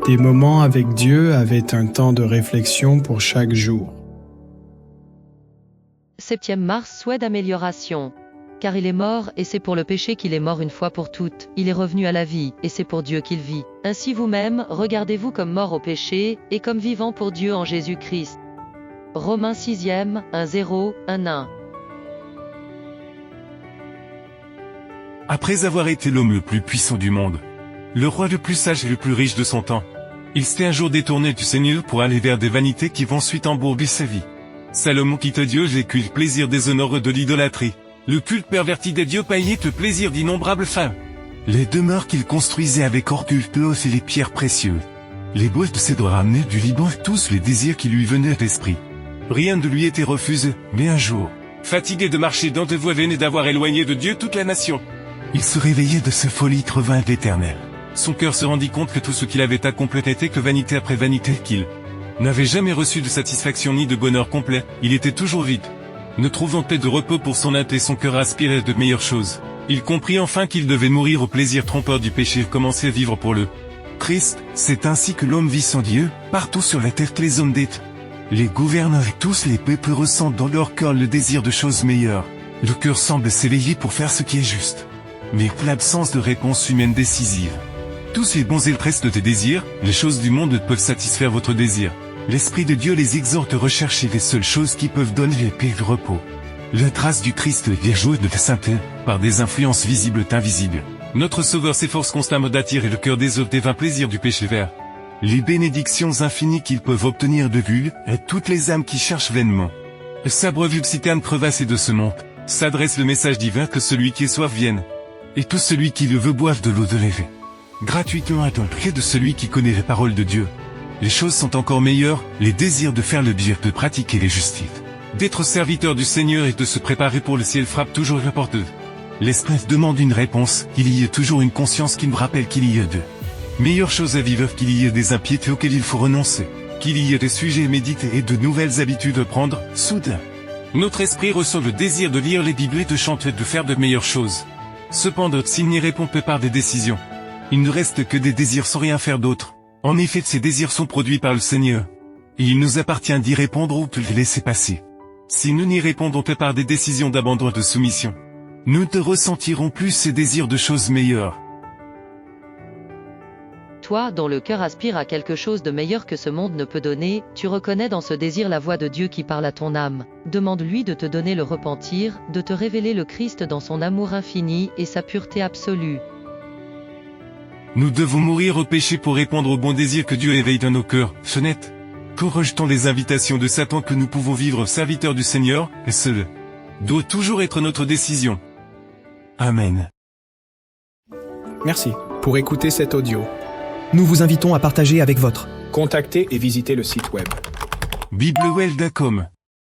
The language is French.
Des moments avec Dieu avaient un temps de réflexion pour chaque jour. 7e mars, souhait d'amélioration. Car il est mort, et c'est pour le péché qu'il est mort une fois pour toutes. Il est revenu à la vie, et c'est pour Dieu qu'il vit. Ainsi vous-même, regardez-vous comme mort au péché, et comme vivant pour Dieu en Jésus-Christ. Romains 6e, 1-0, 1-1. Après avoir été l'homme le plus puissant du monde, le roi le plus sage et le plus riche de son temps, il s'est un jour détourné du Seigneur pour aller vers des vanités qui vont ensuite embourber sa vie. Salomon quitte Dieu et culte le plaisir déshonoreux de l'idolâtrie. Le culte perverti des dieux païens le plaisir d'innombrables femmes. Les demeures qu'il construisait avec orgueil et les pierres précieuses. Les bois de cèdre ramenés du Liban et tous les désirs qui lui venaient à l'esprit. Rien ne lui était refusé, mais un jour, fatigué de marcher dans des voies vaines et d'avoir éloigné de Dieu toute la nation, il se réveillait de ce folie revint à l'Éternel. Son cœur se rendit compte que tout ce qu'il avait accompli n'était que vanité après vanité, qu'il n'avait jamais reçu de satisfaction ni de bonheur complet, il était toujours vide. Ne trouvant pas de repos pour son âme et son cœur aspirait de meilleures choses. Il comprit enfin qu'il devait mourir au plaisir trompeur du péché et commencer à vivre pour le Christ. C'est ainsi que l'homme vit sans Dieu, partout sur la terre que les hommes d'État, les gouverneurs et tous les peuples ressentent dans leur cœur le désir de choses meilleures. Le cœur semble s'éveiller pour faire ce qui est juste, mais l'absence de réponse humaine décisive. Tous les bons et restent des désirs, les choses du monde ne peuvent satisfaire votre désir. L'Esprit de Dieu les exhorte à rechercher les seules choses qui peuvent donner la paix et le repos. La trace du Christ est jouée de la sainteté, par des influences visibles et invisibles. Notre Sauveur s'efforce constamment d'attirer le cœur des autres des vains plaisirs du péché vers les bénédictions infinies qu'ils peuvent obtenir de vue à toutes les âmes qui cherchent vainement. Le sabre vulcitane crevassé de ce monde, s'adresse le message divin que celui qui est soif vienne, et tout celui qui le veut boive de l'eau de la vie. Gratuitement à dans le prix de celui qui connaît la parole de Dieu. Les choses sont encore meilleures, les désirs de faire le bien, de pratiquer les justices, d'être serviteur du Seigneur et de se préparer pour le ciel frappe toujours la porte. L'esprit demande une réponse, il y a toujours une conscience qui me rappelle qu'il y a de meilleures choses à vivre, qu'il y a des impiétés auxquelles il faut renoncer, qu'il y a des sujets médités et de nouvelles habitudes à prendre, soudain. Notre esprit ressent le désir de lire les Bibles et de chanter, de faire de meilleures choses. Cependant, s'il n'y répond pas par des décisions, il ne reste que des désirs sans rien faire d'autre. En effet, ces désirs sont produits par le Seigneur. Et il nous appartient d'y répondre ou de les laisser passer. Si nous n'y répondons pas par des décisions d'abandon et de soumission, nous ne ressentirons plus ces désirs de choses meilleures. Toi, dont le cœur aspire à quelque chose de meilleur que ce monde ne peut donner, tu reconnais dans ce désir la voix de Dieu qui parle à ton âme. Demande-lui de te donner le repentir, de te révéler le Christ dans son amour infini et sa pureté absolue. Nous devons mourir au péché pour répondre aux bons désirs que Dieu éveille dans nos cœurs. Fenêtre. Que rejetons les invitations de Satan que nous pouvons vivre serviteurs du Seigneur, et cela doit toujours être notre décision. Amen. Merci pour écouter cet audio. Nous vous invitons à partager avec votre. Contactez et visitez le site web. biblewell.com